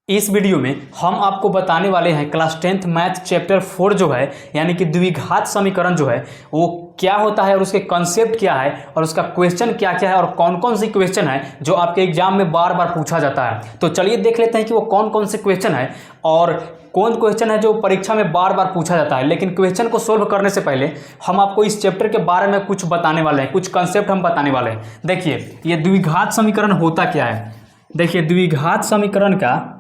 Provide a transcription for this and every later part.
इस वीडियो में हम आपको बताने वाले हैं क्लास 10th मैथ चैप्टर 4 जो है यानी कि द्विघात समीकरण जो है वो क्या होता है और उसके कॉन्सेप्ट क्या है और उसका क्वेश्चन क्या क्या है और कौन कौन से क्वेश्चन है जो आपके एग्जाम में बार बार पूछा जाता है। तो चलिए देख लेते हैं कि वो कौन कौन से क्वेश्चन है और कौन क्वेश्चन है जो परीक्षा में बार बार पूछा जाता है। लेकिन क्वेश्चन को सोल्व करने से पहले हम आपको इस चैप्टर के बारे में कुछ बताने वाले हैं, कुछ कंसेप्ट हम बताने वाले हैं। देखिए ये द्विघात समीकरण होता क्या है। देखिए द्विघात समीकरण का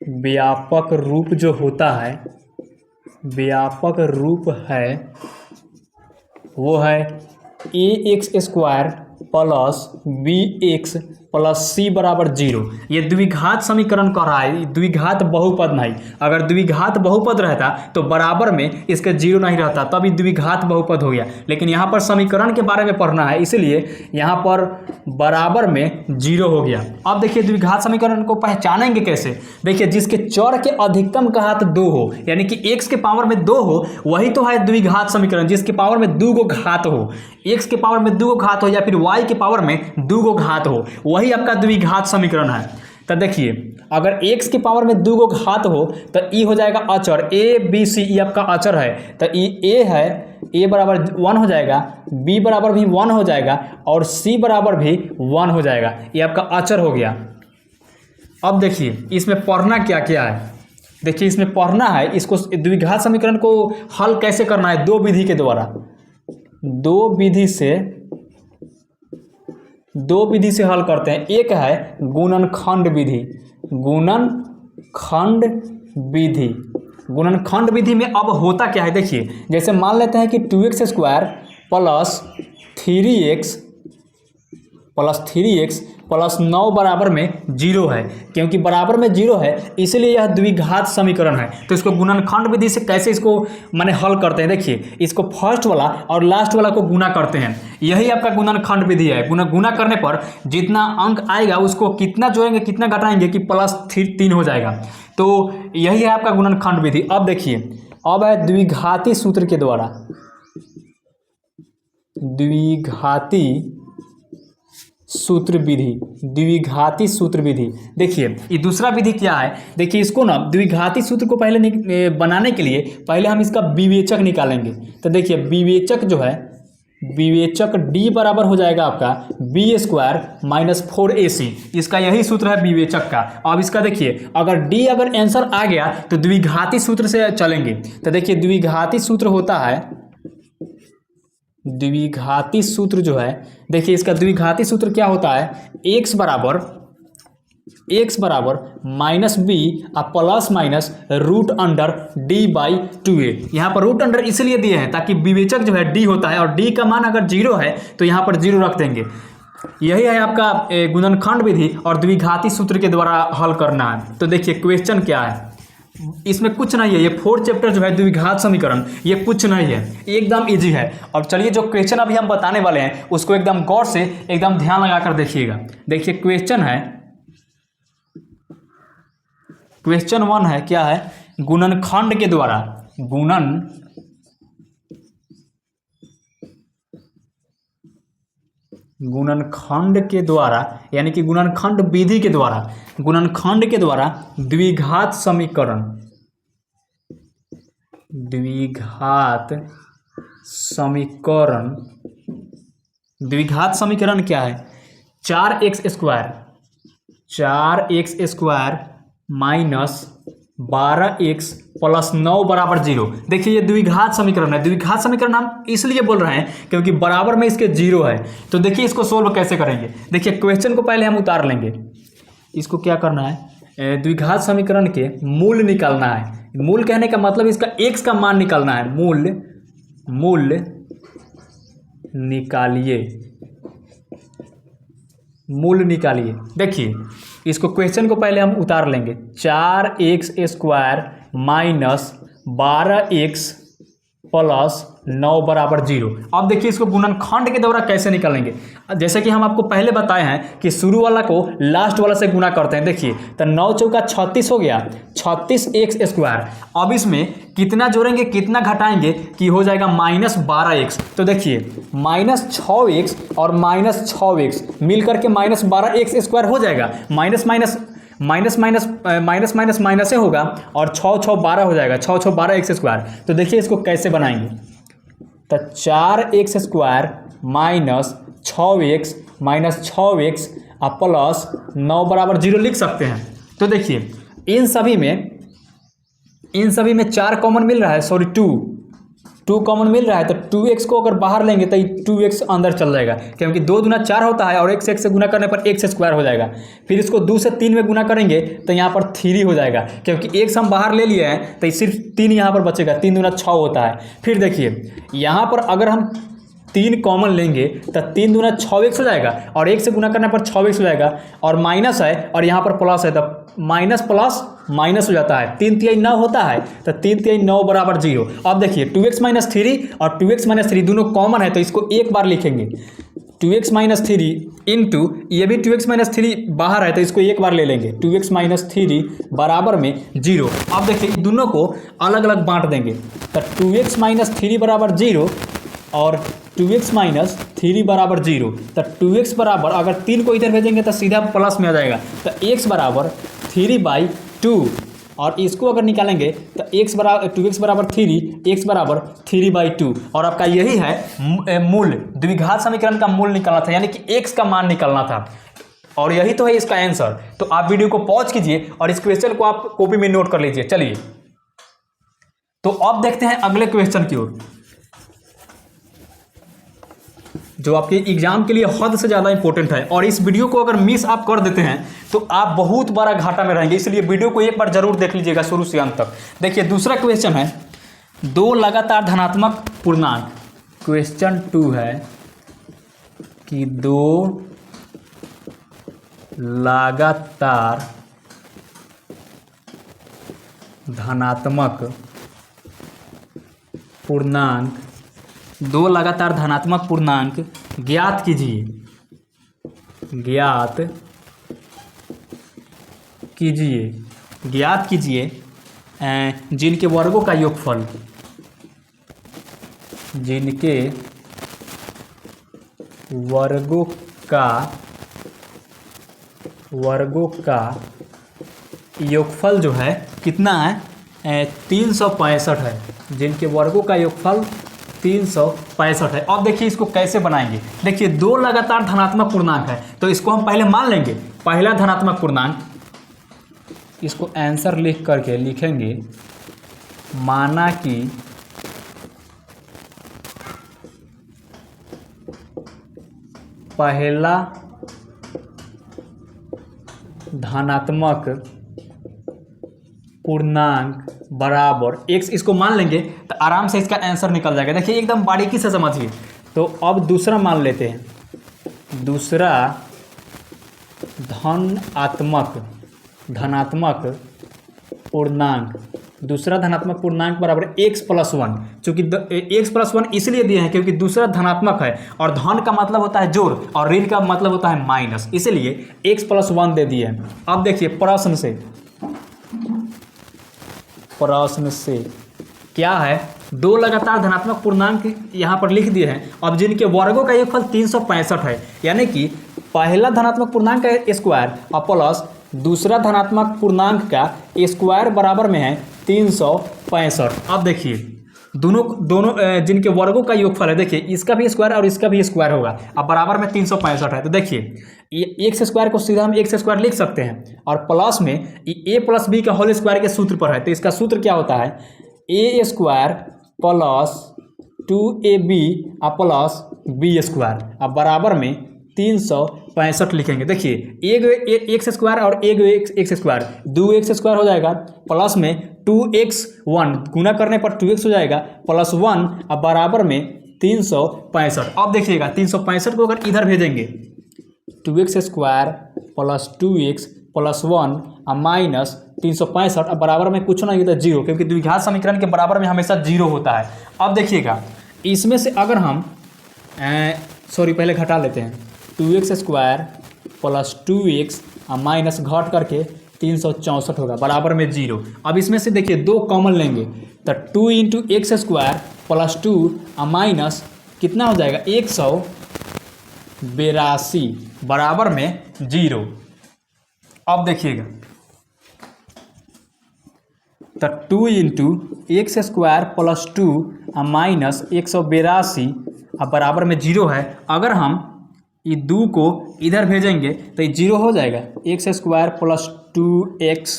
व्यापक रूप जो होता है, व्यापक रूप है वो है ax² plus bx plus c बराबर 0। ये द्विघात समीकरण कह रहा है, द्विघात बहुपद नहीं। अगर द्विघात बहुपद रहता तो बराबर में इसके 0 नहीं रहता, तब ये द्विघात बहुपद हो गया। लेकिन यहाँ पर समीकरण के बारे में पढ़ना है, इसलिए यहाँ पर बराबर में 0 हो गया। अब देखिए द्विघात समीकरण को पहचानेंगे कैसे। देखिए जिसके चर के अधिकतम का घात 2 हो, यानी कि x के पावर में 2 हो, वही तो है द्विघात समीकरण। जिसके पावर में 2 गो घात हो, x के पावर में 2 गो घात हो या फिर y के पावर में 2 गो घात हो, वही आपका द्विघात समीकरण है। तो देखिए अगर x के पावर में 2 गो घात हो तो e हो जाएगा अचर, a b c ये आपका अचर है। तो a है, a बराबर 1 हो जाएगा, b बराबर भी 1 हो जाएगा और c बराबर भी 1 हो जाएगा। ये आपका अचर हो गया। अब देखिए इसमें पढ़ना क्या क्या है। देखिए इसमें पढ़ना है, इसको द्विघात समीकरण को हल कैसे करना है। दो विधि के द्वारा, दो विधि से हल करते हैं। एक है गुणनखंड विधि। गुणनखंड विधि में अब होता क्या है, देखिए जैसे मान लेते हैं कि 2x² प्लस 3x प्लस 9 बराबर में 0 है। क्योंकि बराबर में 0 है इसलिए यह द्विघात समीकरण है। तो इसको गुणनखंड विधि से कैसे इसको माने हल करते हैं। देखिए इसको फर्स्ट वाला और लास्ट वाला को गुना करते हैं, यही आपका गुणनखंड विधि है। गुना करने पर जितना अंक आएगा उसको कितना जोड़ेंगे कितना घटाएंगे कि प्लस 3 हो जाएगा। तो यही है आपका गुणनखंड विधि। अब देखिए अब है द्विघाती सूत्र के द्वारा, द्विघाती सूत्र विधि। देखिए ये दूसरा विधि क्या है। देखिए इसको ना द्विघाती सूत्र को पहले बनाने के लिए पहले हम इसका विवेचक निकालेंगे। तो देखिए विवेचक जो है, विवेचक d बराबर हो जाएगा आपका b² माइनस 4ac। इसका यही सूत्र है विवेचक का। अब इसका देखिए अगर d अगर आंसर आ गया तो द्विघाती सूत्र से चलेंगे। तो देखिए द्विघाती सूत्र होता है, द्विघाती सूत्र जो है, देखिए इसका द्विघाती सूत्र क्या होता है, x बराबर minus b plus minus root under d/2a। यहाँ पर रूट अंडर इसलिए दिए हैं ताकि विवेचक जो है d होता है और d का मान अगर 0 है तो यहाँ पर 0 रख देंगे। यही है आपका गुणनखंड विधि और द्विघाती सूत्र के द्वारा हल करना है। तो देखिए क्वेश्चन क्या है, इसमें कुछ नहीं है। ये 4 चैप्टर जो है द्विघात समीकरण, ये कुछ नहीं है, एकदम इजी है। और चलिए जो क्वेश्चन अभी हम बताने वाले हैं उसको एकदम गौर से एकदम ध्यान लगाकर देखिएगा। देखिए क्वेश्चन है, क्वेश्चन 1 है, क्या है, गुणनखंड के द्वारा, गुणनखंड के द्वारा यानी कि गुणनखंड विधि के द्वारा, गुणनखंड के द्वारा द्विघात समीकरण, द्विघात समीकरण क्या है, 4x² माइनस 12x प्लस 9 बराबर 0। देखिए ये द्विघात समीकरण है। द्विघात समीकरण हम इसलिए बोल रहे हैं क्योंकि बराबर में इसके 0 है। तो देखिए इसको सोल्व कैसे करेंगे। देखिए क्वेश्चन को पहले हम उतार लेंगे। इसको क्या करना है, द्विघात समीकरण के मूल निकालना है। मूल कहने का मतलब इसका x का मान निकालना है। मूल निकालिए। देखिए इसको क्वेश्चन को पहले हम उतार लेंगे। 4x² माइनस 12x प्लस 9 बराबर 0। अब देखिए इसको गुणनखंड के द्वारा कैसे निकालेंगे। जैसे कि हम आपको पहले बताए हैं कि शुरू वाला को लास्ट वाला से गुना करते हैं। देखिए तो 9 चौका 36 हो गया, 36x²। अब इसमें कितना जोड़ेंगे कितना घटाएंगे कि हो जाएगा -12x। तो देखिए -6x और -6x मिल करके -12x² हो जाएगा। माइनस माइनस से होगा और 6 6 12 हो जाएगा, 6 6 12x²। तो देखिए इसको कैसे बनाएंगे। तो 4x² माइनस 6x और प्लस 9 बराबर 0 लिख सकते हैं। तो देखिए इन सभी में 4 कॉमन मिल रहा है, सॉरी 2 कॉमन मिल रहा है। तो 2x को अगर बाहर लेंगे तो 2x अंदर चल जाएगा, क्योंकि 2 दूना 4 होता है और x से गुना करने पर x² हो जाएगा। फिर इसको 2 से 3 में गुना करेंगे तो यहाँ पर 3 हो जाएगा, क्योंकि x हम बाहर ले लिए हैं तो सिर्फ 3 यहाँ पर बचेगा। 3 दूना 6 होता है। फिर देखिए यहाँ पर अगर हम 3 कॉमन लेंगे तो 3 दूना 6x हो जाएगा और 1 से गुना करने पर 6x हो जाएगा, और माइनस है और यहाँ पर प्लस है तो माइनस प्लस माइनस हो जाता है। 3 तिहाई 9 होता है तो 3 तिहाई 9 बराबर 0। अब देखिए 2x - 3 और 2x - 3 दोनों कॉमन है तो इसको एक बार लिखेंगे। 2x - 3 इंटू ये भी 2x - 3 बाहर है तो इसको एक बार ले लेंगे। 2x - 3 बराबर में 0। अब देखिए दोनों को अलग अलग बांट देंगे तो 2x - 3 बराबर 0 और 2x - 3 बराबर 0। तो 2x बराबर अगर 3 को इधर भेजेंगे तो सीधा प्लस में आ जाएगा। तो x बराबर 3/2 और इसको अगर निकालेंगे तो 2x बराबर 3, x बराबर 3/2। और आपका यही है मूल, द्विघात समीकरण का मूल निकालना था, यानी कि x का मान निकालना था। और यही तो है इसका आंसर। तो आप वीडियो को पॉज कीजिए और इस क्वेश्चन को आप कॉपी में नोट कर लीजिए। चलिए तो अब देखते हैं अगले क्वेश्चन की ओर, जो आपके एग्जाम के लिए हद से ज़्यादा इंपॉर्टेंट है। और इस वीडियो को अगर मिस आप कर देते हैं तो आप बहुत बड़ा घाटा में रहेंगे, इसलिए वीडियो को एक बार जरूर देख लीजिएगा शुरू से अंत तक। देखिए दूसरा क्वेश्चन है 2 लगातार धनात्मक पूर्णांक। क्वेश्चन 2 है कि 2 लगातार धनात्मक पूर्णांक, 2 लगातार धनात्मक पूर्णांक ज्ञात कीजिए, जिनके वर्गों का योगफल, योगफल जो है कितना है 365 है। जिनके वर्गों का योगफल 365 है। अब देखिए इसको कैसे बनाएंगे। देखिए 2 लगातार धनात्मक पूर्णांक है तो इसको हम पहले मान लेंगे पहला धनात्मक पूर्णांक। इसको आंसर लिख करके लिखेंगे माना कि पहला धनात्मक पूर्णांक बराबर x। इसको मान लेंगे तो आराम से इसका आंसर निकल जाएगा। देखिए एकदम बारीकी से समझिए। तो अब दूसरा मान लेते हैं। दूसरा धनात्मक पूर्णांक बराबर x+1। चूंकि x+1 इसलिए दिए हैं क्योंकि दूसरा धनात्मक है और धन का मतलब होता है जोड़ और ऋण का मतलब होता है माइनस, इसलिए x+1 दे दिए हैं। अब देखिए प्रश्न से क्या है 2 लगातार धनात्मक पूर्णांक यहाँ पर लिख दिए हैं। अब जिनके वर्गों का योगफल 365 है, यानी कि पहला धनात्मक पूर्णांक का स्क्वायर और प्लस दूसरा धनात्मक पूर्णांक का स्क्वायर बराबर में है 365। अब देखिए दोनों जिनके वर्गों का योगफल है, देखिए इसका भी स्क्वायर और इसका भी स्क्वायर होगा। अब बराबर में 365 है तो देखिए ये x² को सीधा हम x² लिख सकते हैं और प्लस में a+b का होल स्क्वायर के सूत्र पर है। तो इसका सूत्र क्या होता है a² plus 2ab plus b²। अब बराबर में 365 लिखेंगे। देखिए एक x² और एक x², 2x² हो जाएगा प्लस में 2x1 गुना करने पर 2x हो जाएगा प्लस 1। अब बराबर में 365। अब देखिएगा 365 को अगर इधर भेजेंगे 2x² प्लस 2x प्लस 1 और माइनस 365 अब बराबर में कुछ नहीं होता जीरो, क्योंकि द्विघात समीकरण के बराबर में हमेशा जीरो होता है। अब देखिएगा इसमें से अगर हम पहले घटा लेते हैं, 2x² प्लस 2x माइनस घट करके 364 होगा बराबर में जीरो। अब इसमें से देखिए दो कॉमन लेंगे तो 2 into x square plus 2 minus कितना हो जाएगा 182 बराबर में जीरो। अब देखिएगा तो 2 into x square plus 2 minus 182 अब बराबर में जीरो है। अगर हम ये 2 को इधर भेजेंगे तो ये जीरो हो जाएगा, x square plus 2x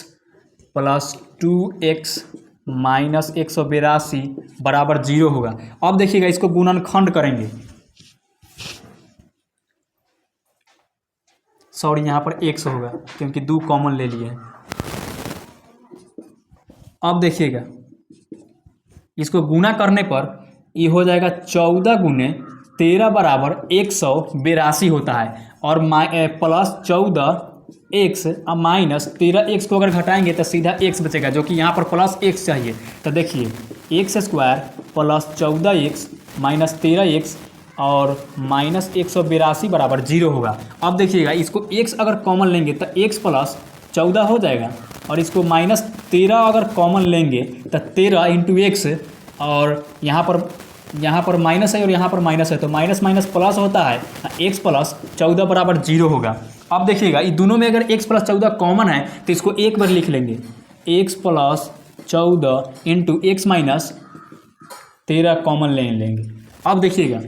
minus 182 बराबर जीरो होगा। अब देखिएगा इसको गुणनखंड करेंगे, सॉरी यहाँ पर x होगा क्योंकि 2 कॉमन ले लिए हैं। अब देखिएगा इसको गुणा करने पर ये हो जाएगा 14 गुने 13 बराबर 182 होता है, और प्लस 14x माइनस 13x को अगर घटाएंगे तो सीधा x बचेगा, जो कि यहाँ पर प्लस x चाहिए। तो देखिए x square plus 14x minus 13x और माइनस 182 बराबर जीरो होगा। अब देखिएगा इसको x अगर कॉमन लेंगे तो x प्लस 14 हो जाएगा, और इसको माइनस 13 अगर कॉमन लेंगे तो 13 इंटू एक्स, और यहाँ पर माइनस है और यहाँ पर माइनस है तो माइनस माइनस प्लस होता है, x प्लस 14 बराबर जीरो होगा। अब देखिएगा ये दोनों में अगर x प्लस 14 कॉमन है तो इसको एक बार लिख लेंगे, x plus 14 into x minus 13 common ले लेंगे। अब देखिएगा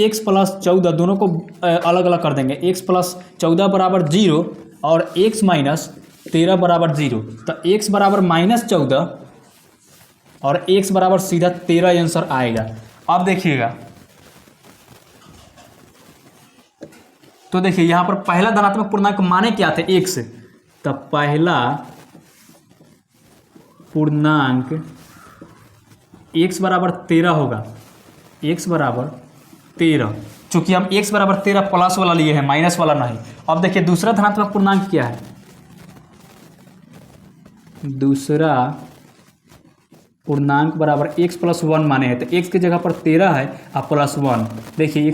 x प्लस 14 दोनों को अलग अलग कर देंगे, x प्लस 14 बराबर जीरो और x माइनस 13 बराबर जीरो, तो x बराबर माइनस 14 और x बराबर सीधा 13 आंसर आएगा। अब देखिएगा तो देखिए यहाँ पर पहला धनात्मक पूर्णांक माने क्या थे x, तो पहला पूर्णांक x बराबर 13 होगा, x बराबर 13, चूंकि हम x बराबर 13 प्लस वाला लिए हैं माइनस वाला नहीं। अब देखिए दूसरा धनात्मक पूर्णांक क्या है, दूसरा पूर्णांक बराबर x प्लस 1 माने हैं तो x की जगह पर 13 है और प्लस 1, देखिए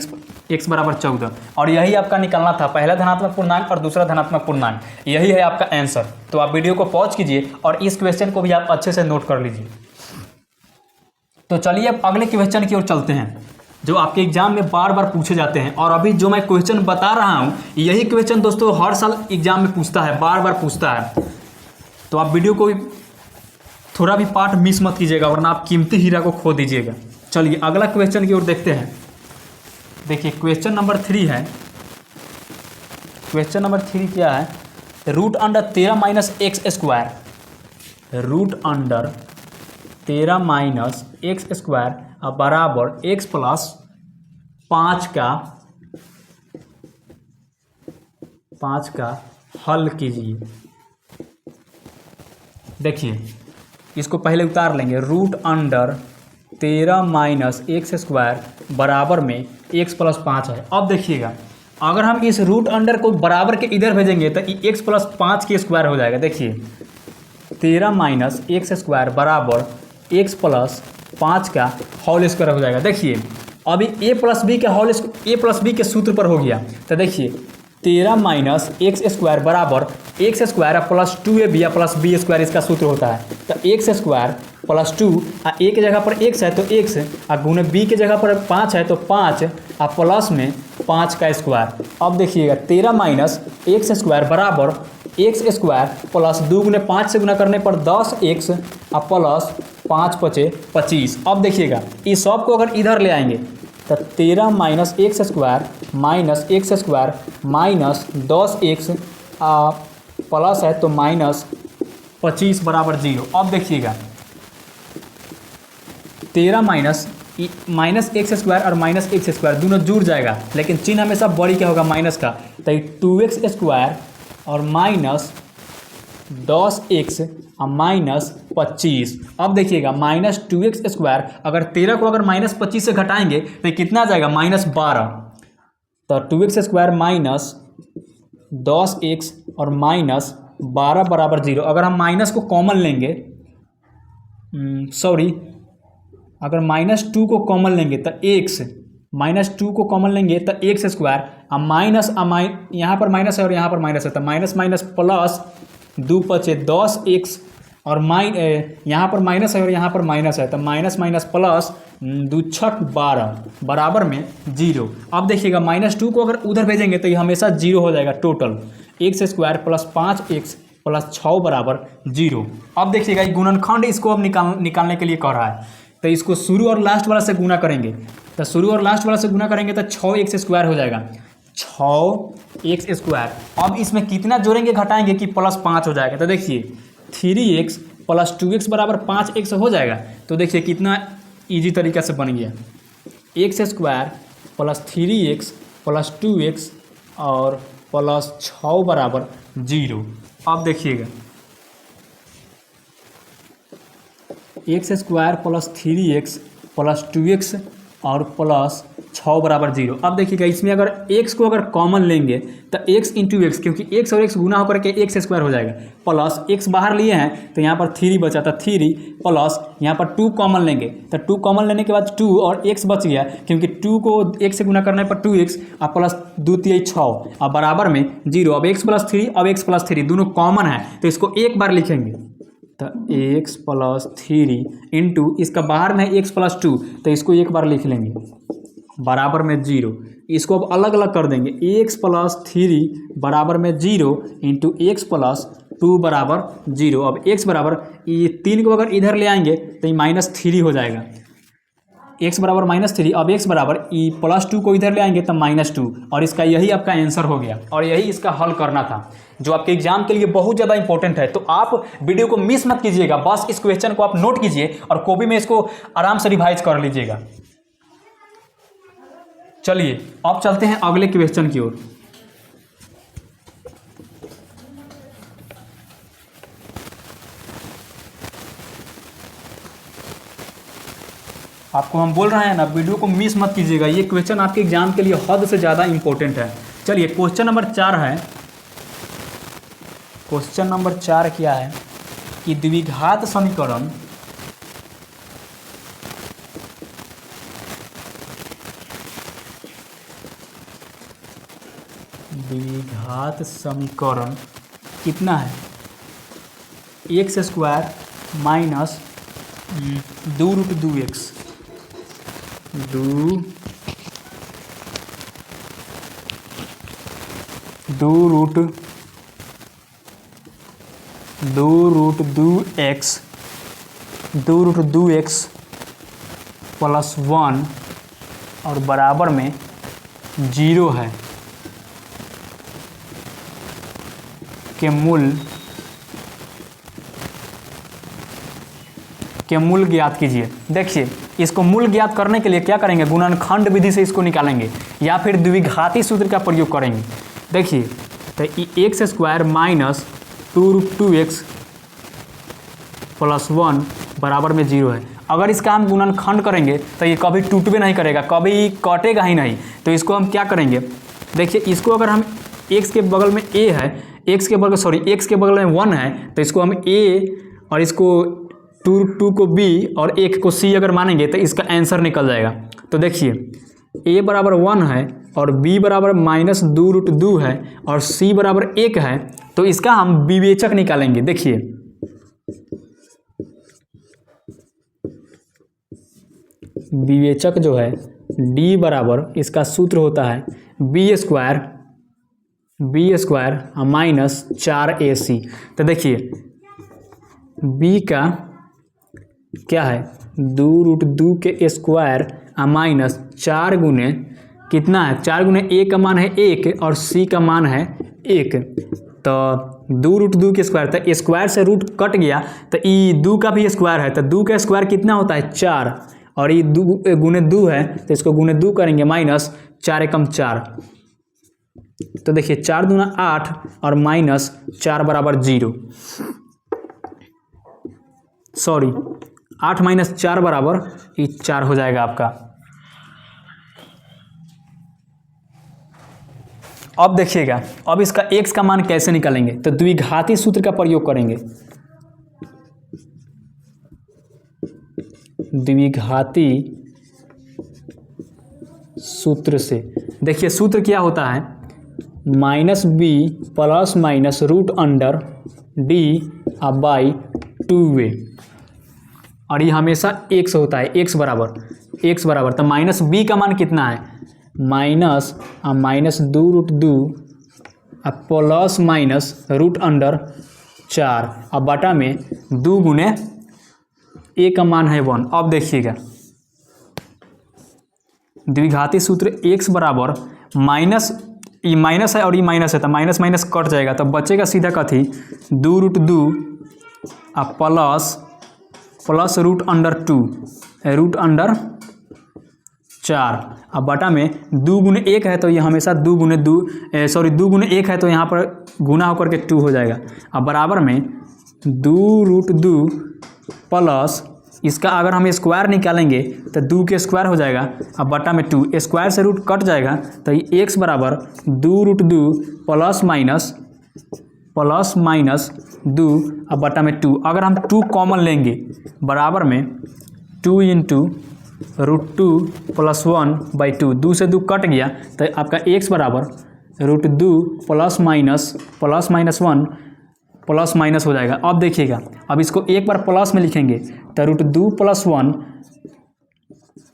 x बराबर 14, और यही आपका निकलना था, पहला धनात्मक पूर्णांक और दूसरा धनात्मक पूर्णांक, यही है आपका आंसर। तो आप वीडियो को पॉज कीजिए और इस क्वेश्चन को भी आप अच्छे से नोट कर लीजिए। तो चलिए अब अगले क्वेश्चन की ओर चलते हैं जो आपके एग्जाम में बार बार पूछे जाते हैं, और अभी जो मैं क्वेश्चन बता रहा हूँ यही क्वेश्चन दोस्तों हर साल एग्जाम में पूछता है, बार बार पूछता है। तो आप वीडियो को थोड़ा भी पार्ट मिस मत कीजिएगा वरना आप कीमती हीरा को खो दीजिएगा। चलिए अगला क्वेश्चन की ओर देखते हैं। देखिए क्वेश्चन नंबर 3 है, क्वेश्चन नंबर 3 क्या है, root under 13 minus x square, root under 13 minus x square बराबर x प्लस 5 का हल कीजिए। देखिए इसको पहले उतार लेंगे, root under 13 minus x square बराबर में x प्लस 5 है। अब देखिएगा अगर हम इस रूट अंडर को बराबर के इधर भेजेंगे तो x प्लस 5 की स्क्वायर हो जाएगा। देखिए 13 माइनस एक्स स्क्वायर बराबर x प्लस 5 का होल स्क्वायर हो जाएगा। देखिए अभी a प्लस बी के सूत्र पर हो गया, तो देखिए 13 माइनस एक्स स्क्वायर बराबर एक्स स्क्वायर प्लस 2ab या प्लस बी स्क्वायर इसका सूत्र होता है। तो एक्स स्क्वायर प्लस 2 a की जगह पर x है तो x, और गुने b की जगह पर 5 है तो 5 और प्लस में 5 का स्क्वायर। अब देखिएगा 13 माइनस एक्स स्क्वायर बराबर एक्स स्क्वायर प्लस 2 गुने 5 से गुना करने पर 10x और प्लस 5 पचे 25। अब देखिएगा इस सब को अगर इधर ले आएंगे तो 13 minus x square minus x square minus 10x plus है तो माइनस 25 बराबर 0। अब देखिएगा 13 माइनस एक्स स्क्वायर और माइनस एक्स स्क्वायर दोनों जुड़ जाएगा, लेकिन चिन्ह हमेशा बड़ी क्या होगा, माइनस का, तो 2x स्क्वायर और माइनस 10x और माइनस 25। अब देखिएगा माइनस 2x स्क्वायर अगर 13 को अगर माइनस 25 से घटाएंगे तो कितना आ जाएगा, माइनस 12, तो 2x स्क्वायर माइनस 10x और माइनस 12 बराबर 0। अगर हम माइनस को कॉमन लेंगे, सॉरी, अगर -2 को कॉमन लेंगे तो एक्स, -2 को कॉमन लेंगे तो एक्स स्क्वायर, अब माइनस यहाँ पर माइनस है और यहाँ पर माइनस है तो माइनस माइनस प्लस 2 पचे 10 एक्स, और यहाँ पर माइनस है और यहाँ पर माइनस है तो माइनस माइनस प्लस 2 छक 12 बराबर में 0। अब देखिएगा -2 को अगर उधर भेजेंगे तो ये हमेशा 0 हो जाएगा। Total x square plus 5x plus 6 बराबर 0। अब देखिएगा ये गुणनखंड इसको अब निकालने के लिए कह रहा है, तो इसको शुरू और लास्ट वाला से गुना करेंगे, तो शुरू और लास्ट वाला से गुना करेंगे तो 6x स्क्वायर हो जाएगा, 6x स्क्वायर। अब इसमें कितना जोड़ेंगे घटाएंगे कि प्लस 5 हो जाएगा, तो देखिए 3x प्लस 2x बराबर 5x हो जाएगा। तो देखिए कितना इजी तरीका से बन गया, x square plus 3x plus 2x और प्लस 6 बराबर 0। अब देखिएगा x square plus 3x plus 2x और प्लस 6 बराबर 0। अब देखिएगा इसमें अगर x को अगर कॉमन लेंगे तो x इंटू एक्स, क्योंकि x और x गुना होकर के x स्क्वायर हो जाएगा, प्लस x बाहर लिए हैं तो यहाँ पर 3 बचा था 3 प्लस यहाँ पर 2 कॉमन लेंगे तो 2 कॉमन लेने के बाद 2 और x बच गया, क्योंकि 2 को x से गुना करने पर 2x और प्लस 2 3 6 और बराबर में 0। अब x प्लस 3 अब x प्लस 3 दोनों कॉमन है तो इसको एक बार लिखेंगे, तो x प्लस 3 इंटू इसका बाहर में x प्लस 2 तो इसको एक बार लिख लेंगे बराबर में 0। इसको अब अलग अलग कर देंगे, x प्लस 3 बराबर में 0 इंटू एक्स प्लस 2 बराबर 0। अब x बराबर ये 3 को अगर इधर ले आएंगे तो ये -3 हो जाएगा, x बराबर -3। अब x बराबर ये प्लस 2 को इधर ले आएंगे तो -2, और इसका यही आपका आंसर हो गया और यही इसका हल करना था जो आपके एग्जाम के लिए बहुत ज़्यादा इंपॉर्टेंट है। तो आप वीडियो को मिस मत कीजिएगा, बस इस क्वेश्चन को आप नोट कीजिए और कॉपी में इसको आराम से रिवाइज कर लीजिएगा। चलिए अब चलते हैं अगले क्वेश्चन की ओर। आपको हम बोल रहे हैं ना, वीडियो को मिस मत कीजिएगा, ये क्वेश्चन आपके एग्जाम के लिए हद से ज़्यादा इंपॉर्टेंट है। चलिए क्वेश्चन नंबर 4 है। क्वेश्चन नंबर 4 क्या है कि द्विघात समीकरण कितना है, x square minus 2√2x 2√2x plus 1 और बराबर में 0 है के मूल ज्ञात कीजिए। देखिए इसको मूल ज्ञात करने के लिए क्या करेंगे, गुणनखंड विधि से इसको निकालेंगे या फिर द्विघाती सूत्र का प्रयोग करेंगे। देखिए तो x square minus 2√2x plus 1 बराबर में 0 है। अगर इसका हम गुणनखंड करेंगे तो ये कभी टूटबे नहीं करेगा, कभी कटेगा ही नहीं। तो इसको हम क्या करेंगे, देखिए इसको अगर हम x के बगल में a है, x के बगल में 1 है तो इसको हम a और इसको 2 को b और 1 को c अगर मानेंगे तो इसका आंसर निकल जाएगा। तो देखिए a बराबर 1 है और b बराबर -2√2 है और c बराबर 1 है, तो इसका हम विवेचक निकालेंगे। देखिए विवेचक जो है d बराबर इसका सूत्र होता है b स्क्वायर माइनस 4ac। तो देखिए b का क्या है 2√2 के स्क्वायर माइनस 4 गुने कितना है, 4 गुने a का मान है 1 और c का मान है 1। तो 2√2 के स्क्वायर, तो स्क्वायर से रूट कट गया तो ये 2 का भी स्क्वायर है, तो 2 का स्क्वायर कितना होता है 4 और ये 2 गुने 2 है तो इसको गुने 2 करेंगे माइनस 4 एकम 4। तो देखिए 4 दूना 8 और माइनस 4 बराबर 0, सॉरी 8 माइनस 4 बराबर 4 हो जाएगा आपका। अब देखिएगा, अब इसका x का मान कैसे निकालेंगे, तो द्विघाती सूत्र का प्रयोग करेंगे। द्विघाती सूत्र से देखिए सूत्र क्या होता है, minus B plus minus root under D by 2a, और ये हमेशा x होता है, x बराबर तो माइनस बी का मान कितना है, minus 2 root 2 plus minus root under 4 अब बटा में 2 गुने a का मान है 1। अब देखिएगा द्विघाती सूत्र x बराबर माइनस, ये माइनस है और ये माइनस है तो माइनस माइनस कट जाएगा, तो बचेगा सीधा कथी 2 root 2 plus root under 2 root under 4 अब बटा में 2 गुने 1 है तो ये हमेशा 2 गुने 1 है तो यहाँ पर गुना होकर के 2 हो जाएगा। अब बराबर में 2 रूट 2 प्लस इसका अगर हम स्क्वायर निकालेंगे तो 2 के स्क्वायर हो जाएगा, अब बटा में 2 स्क्वायर से रूट कट जाएगा तो ये x बराबर 2 रूट 2 प्लस माइनस 2 अब बटा में 2। अगर हम 2 कॉमन लेंगे बराबर में 2 इंटू रूट 2 प्लस 1 बाई 2, 2 से 2 कट गया तो आपका x बराबर root 2 plus minus 1 plus minus हो जाएगा। अब देखिएगा, अब इसको एक बार प्लस में लिखेंगे तो रूट 2 प्लस 1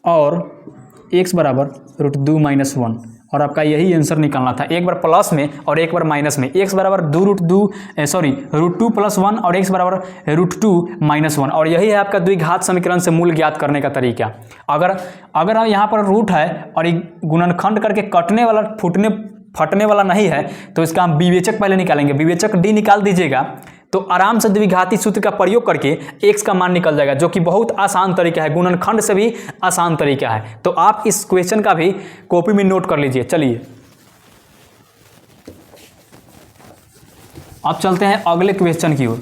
और x बराबर रूट 2 माइनस 1, और आपका यही आंसर निकालना था, एक बार प्लस में और एक बार माइनस में। x बराबर रूट 2 प्लस 1 और x बराबर रूट 2 माइनस 1, और यही है आपका द्विघात समीकरण से मूल ज्ञात करने का तरीका। अगर हम यहाँ पर रूट है और गुणनखंड करके कटने वाला फटने वाला नहीं है तो इसका हम विवेचक पहले निकालेंगे, विवेचक d निकाल दीजिएगा तो आराम से द्विघाती सूत्र का प्रयोग करके x का मान निकल जाएगा, जो कि बहुत आसान तरीका है, गुणनखंड से भी आसान तरीका है। तो आप इस क्वेश्चन का भी कॉपी में नोट कर लीजिए। चलिए अब चलते हैं अगले क्वेश्चन की ओर।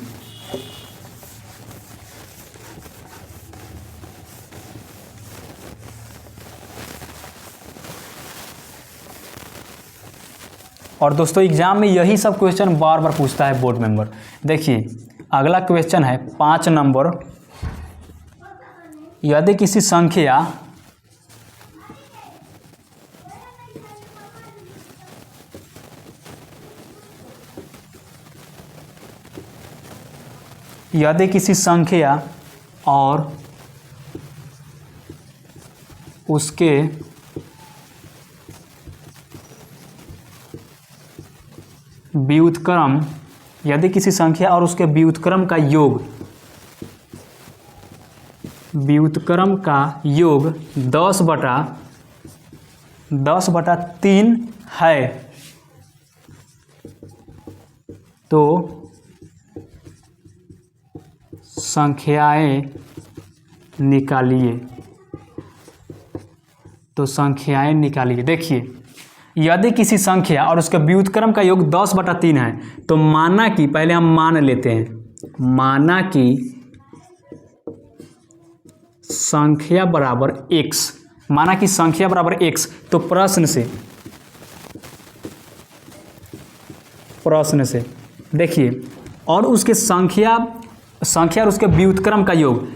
और दोस्तों एग्जाम में यही सब क्वेश्चन बार बार पूछता है बोर्ड मेंबर। देखिए अगला क्वेश्चन है 5 नंबर, यदि किसी संख्या और उसके व्युत्क्रम, यदि किसी संख्या और उसके व्युत्क्रम का योग 10/3 है तो संख्याएं निकालिए। देखिए यदि किसी संख्या और उसके व्युत्क्रम का योग 10/3 है तो माना कि, पहले हम मान लेते हैं, माना कि संख्या बराबर x, तो प्रश्न से देखिए, और उसके संख्या और उसके व्युत्क्रम का योग,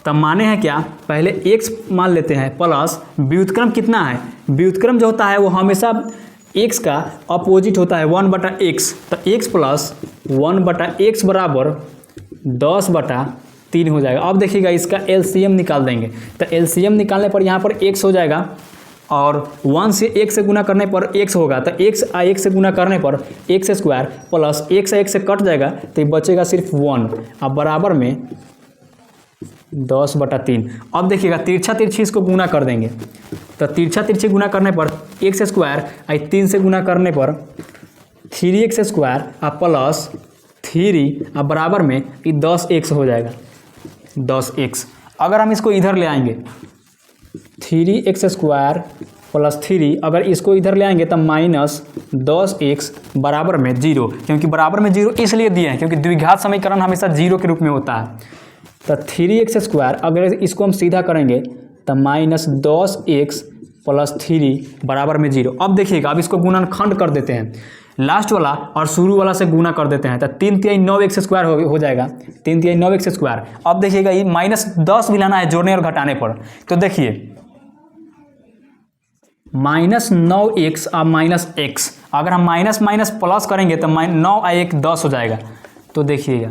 तब माने हैं क्या, पहले x मान लेते हैं प्लस व्युत्क्रम कितना है, व्युत्क्रम जो होता है वो हमेशा x का अपोजिट होता है 1/x, तो x प्लस 1/x बराबर 10/3 हो जाएगा। अब देखिएगा इसका LCM निकाल देंगे, तो LCM निकालने पर यहाँ पर x हो जाएगा और 1 से x से गुना करने पर x होगा, तो x से गुना करने पर x स्क्वायर प्लस x से कट जाएगा तो बचेगा सिर्फ 1, अब बराबर में 10/3। अब देखिएगा तिरछा तिरछी इसको गुना कर देंगे, तो तिरछा तिरछी गुना करने पर x स्क्वायर 3 से गुना करने पर 3x स्क्वायर प्लस 3 अब बराबर में 10x हो जाएगा, 10x। अगर हम इसको इधर ले आएंगे 3x स्क्वायर प्लस 3, अगर इसको इधर ले आएंगे तब माइनस 10x बराबर में 0, क्योंकि बराबर में 0 इसलिए दिए हैं क्योंकि द्विघात समीकरण हमेशा 0 के रूप में होता है। तो 3x स्क्वायर, अगर इसको हम सीधा करेंगे तो माइनस 10x प्लस 3 बराबर में 0। अब देखिएगा, अब इसको गुणनखंड कर देते हैं, लास्ट वाला और शुरू वाला से गुना कर देते हैं, तो 3 तिहाई 9x² हो जाएगा, 3 तिहाई 9x²। अब देखिएगा ये -10 भी लाना है जोड़ने और घटाने पर, तो देखिए -9x और -x, अगर हम माइनस माइनस प्लस करेंगे तो 9 और 1 10 हो जाएगा। तो देखिएगा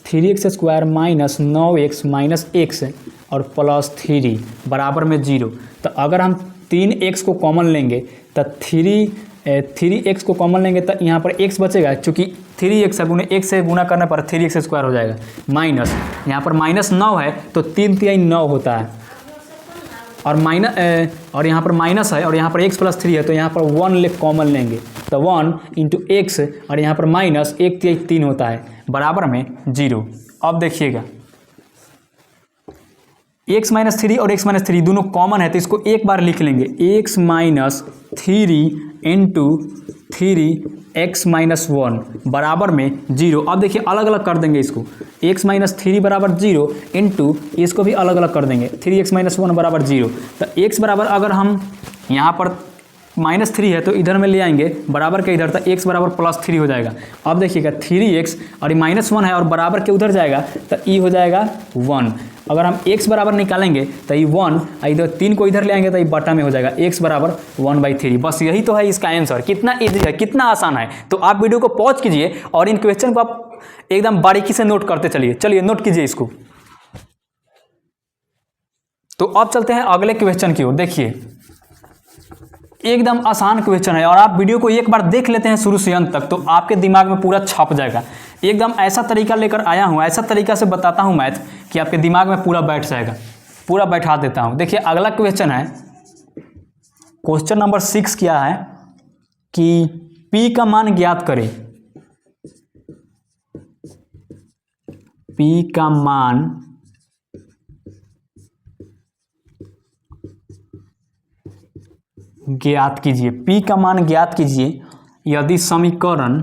3x² minus 9x minus x और प्लस 3 बराबर में 0। तो अगर हम 3x को कॉमन लेंगे तो 3x को कॉमन लेंगे तो यहाँ पर x बचेगा, चूँकि 3x गुणे x से गुना करने पर 3x² हो जाएगा, माइनस यहाँ पर -9 है तो 3 तिहाई 9 होता है, और और यहाँ पर माइनस है और यहाँ पर x + 3 है, तो यहाँ पर 1 कॉमन लेंगे तो 1 × x और यहाँ पर माइनस 1 तिहाई 3 होता है बराबर में 0। अब देखिएगा x - 3 और x - 3 दोनों कॉमन है तो इसको एक बार लिख लेंगे, x - 3 × 3x - 1 बराबर में 0। अब देखिए अलग अलग कर देंगे इसको, x - 3 बराबर 0 इंटू इसको भी अलग अलग कर देंगे, 3x - 1 बराबर 0। तो x बराबर अगर हम यहाँ पर -3 है तो इधर में ले आएंगे बराबर के इधर, तो x बराबर +3 हो जाएगा। अब देखिएगा 3x और -1 है और बराबर के उधर जाएगा तो e हो जाएगा 1। अगर हम x बराबर निकालेंगे तो ये 1, इधर 3 को इधर ले आएंगे तो ये बटा में हो जाएगा, x बराबर 1/3। बस यही तो है इसका आंसर। कितना ईजी है, कितना आसान है। तो आप वीडियो को पॉज कीजिए और इन क्वेश्चन को आप एकदम बारीकी से नोट करते चलिए। चलिए नोट कीजिए इसको। तो अब चलते हैं अगले क्वेश्चन की ओर। देखिए एकदम आसान क्वेश्चन है और आप वीडियो को एक बार देख लेते हैं शुरू से अंत तक तो आपके दिमाग में पूरा छप जाएगा। एकदम ऐसा तरीका लेकर आया हूँ, ऐसा तरीका से बताता हूँ मैथ कि आपके दिमाग में पूरा बैठ जाएगा, पूरा बैठा देता हूँ। देखिए अगला क्वेश्चन है, क्वेश्चन नंबर 6 क्या है कि P का मान ज्ञात करें। P का मान ज्ञात कीजिए, P का मान ज्ञात कीजिए यदि समीकरण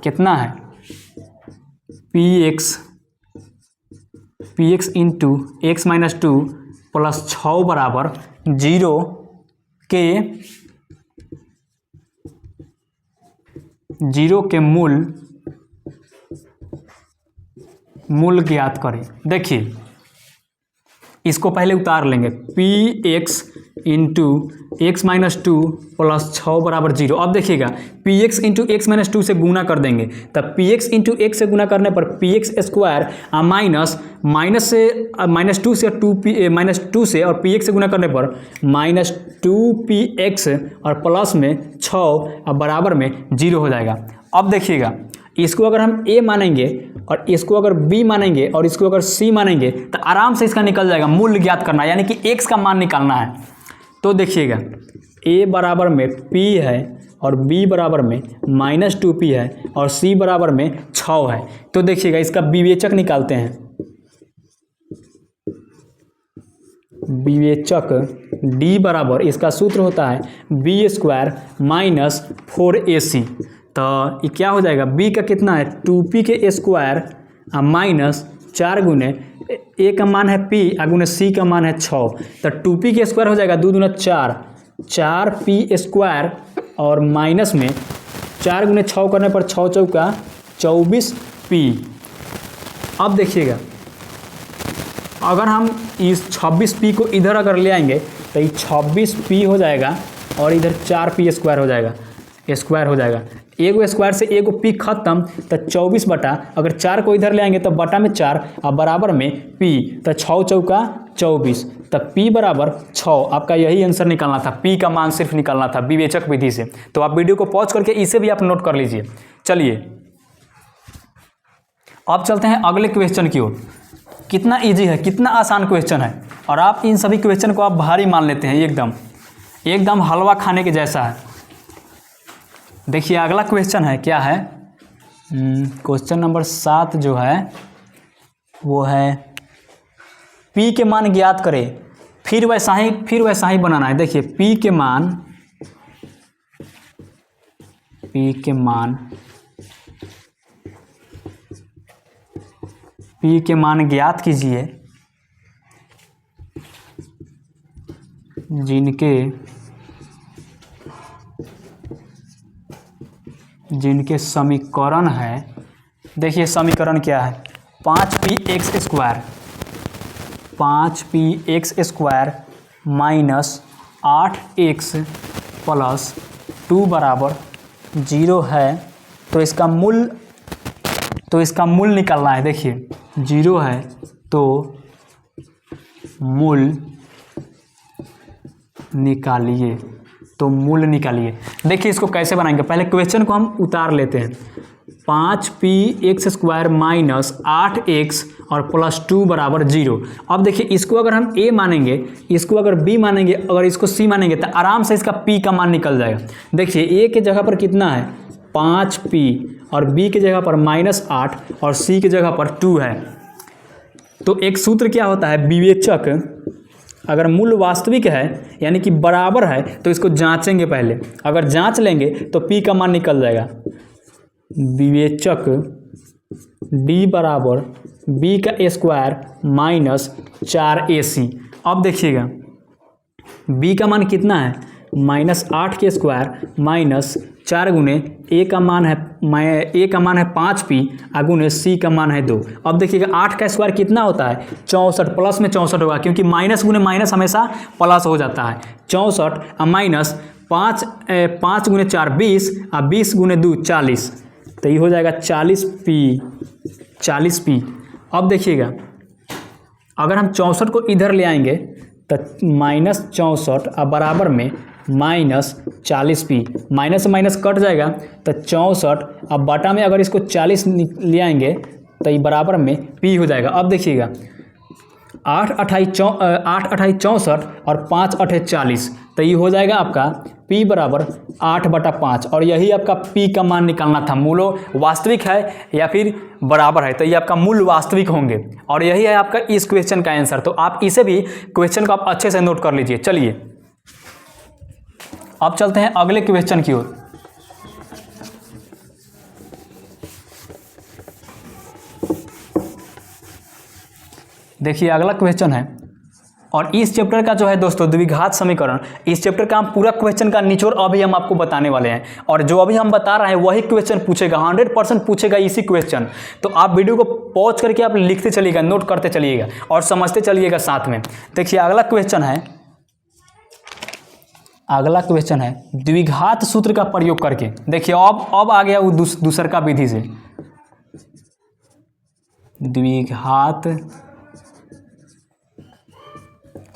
कितना है, px इंटू x - 2 प्लस 6 बराबर 0 के मूल ज्ञात करें। देखिए इसको पहले उतार लेंगे, px इंटू x - 2 प्लस 6 बराबर 0। अब देखिएगा px इंटू x - 2 से गुना कर देंगे, तब px इंटू x से गुना करने पर px² माइनस से -2 से -2 से और px से गुना करने पर -2px और प्लस में 6 और बराबर में 0 हो जाएगा। अब देखिएगा इसको अगर हम a मानेंगे और इसको अगर b मानेंगे और इसको अगर c मानेंगे तो आराम से इसका निकल जाएगा। मूल्य ज्ञात करना है यानी कि x का मान निकालना है। तो देखिएगा a बराबर में p है और b बराबर में -2p है और c बराबर में 6 है। तो देखिएगा इसका विवेचक निकालते हैं। विवेचक d बराबर, इसका सूत्र होता है b² माइनस 4ac। तो ये क्या हो जाएगा, b का कितना है 2p के स्क्वायर माइनस 4 गुने a का मान है p गुने c का मान है 6। तो 2p के स्क्वायर हो जाएगा 2 दूना 4p² और माइनस में 4 गुने 6 करने पर 6 चौका 24p। अब देखिएगा अगर हम इस 26p को इधर अगर ले आएंगे तो ये 26p हो जाएगा और इधर 4p² हो जाएगा। एगो स्क्वायर से एगो p खत्म, तो 24 बटा, अगर 4 को इधर ले आएंगे तो बटा में 4 और बराबर में p, तो 6 चौका 24, तब p बराबर 6। आपका यही आंसर निकालना था, p का मान सिर्फ निकालना था विवेचक विधि से। तो आप वीडियो को पॉज करके इसे भी आप नोट कर लीजिए। चलिए अब चलते हैं अगले क्वेश्चन की ओर। कितना इजी है, कितना आसान क्वेश्चन है और आप इन सभी क्वेश्चन को आप भारी मान लेते हैं, एकदम हलवा खाने के जैसा है। देखिए अगला क्वेश्चन है, क्या है क्वेश्चन नंबर 7 जो है वो है p के मान ज्ञात करें। फिर वैसा ही बनाना है। देखिए p के मान P के मान ज्ञात कीजिए जिनके समीकरण है। देखिए समीकरण क्या है, 5px² 5px² minus 8x plus 2 बराबर 0 है। तो इसका मूल निकालना है। देखिए 0 है तो मूल निकालिए। देखिए इसको कैसे बनाएंगे, पहले क्वेश्चन को हम उतार लेते हैं। 5px² माइनस 8x और प्लस 2 बराबर 0। अब देखिए इसको अगर हम a मानेंगे, इसको अगर b मानेंगे, अगर इसको c मानेंगे तो आराम से इसका p का मान निकल जाएगा। देखिए a के जगह पर कितना है 5p और b के जगह पर -8 और c के जगह पर 2 है। तो एक सूत्र क्या होता है, विवेचक अगर मूल वास्तविक है यानी कि बराबर है तो इसको जांचेंगे पहले। अगर जांच लेंगे तो p का मान निकल जाएगा। विवेचक d बराबर b का स्क्वायर माइनस 4ac। अब देखिएगा b का मान कितना है -8 के स्क्वायर माइनस 4 गुने a का मान है 5p गुने c का मान है 2। अब देखिएगा 8 का स्क्वायर कितना होता है 64, प्लस में 64 होगा क्योंकि माइनस गुने माइनस हमेशा प्लस हो जाता है। 64 माइनस 5 गुने 4 20 और 20 गुने 2 40, तो ये हो जाएगा 40p। अब देखिएगा अगर हम 64 को इधर ले आएंगे तो -64 और बराबर में -40p, माइनस से माइनस कट जाएगा तो 64। अब बटा में अगर इसको 40 ले आएंगे तो ये बराबर में p हो जाएगा। अब देखिएगा 8 अठाई 64 और 5 अठे 40, तो ये हो जाएगा आपका p बराबर 8/5। और यही आपका p का मान निकालना था, मूलो वास्तविक है या फिर बराबर है, तो ये आपका मूल वास्तविक होंगे। और यही है आपका इस क्वेश्चन का आंसर। तो आप इसे भी क्वेश्चन को आप अच्छे से नोट कर लीजिए। चलिए अब चलते हैं अगले क्वेश्चन की ओर। देखिए अगला क्वेश्चन है और इस चैप्टर का जो है दोस्तों द्विघात समीकरण, इस चैप्टर का हम पूरा क्वेश्चन का निचोड़ अभी हम आपको बताने वाले हैं। और जो अभी हम बता रहे हैं वही क्वेश्चन पूछेगा, 100% पूछेगा इसी क्वेश्चन। तो आप वीडियो को पॉज करके आप लिखते चलिएगा, नोट करते चलिएगा और समझते चलिएगा साथ में। देखिए अगला क्वेश्चन है द्विघात सूत्र का प्रयोग करके। देखिए अब आ गया वो दूसर का विधि से, द्विघात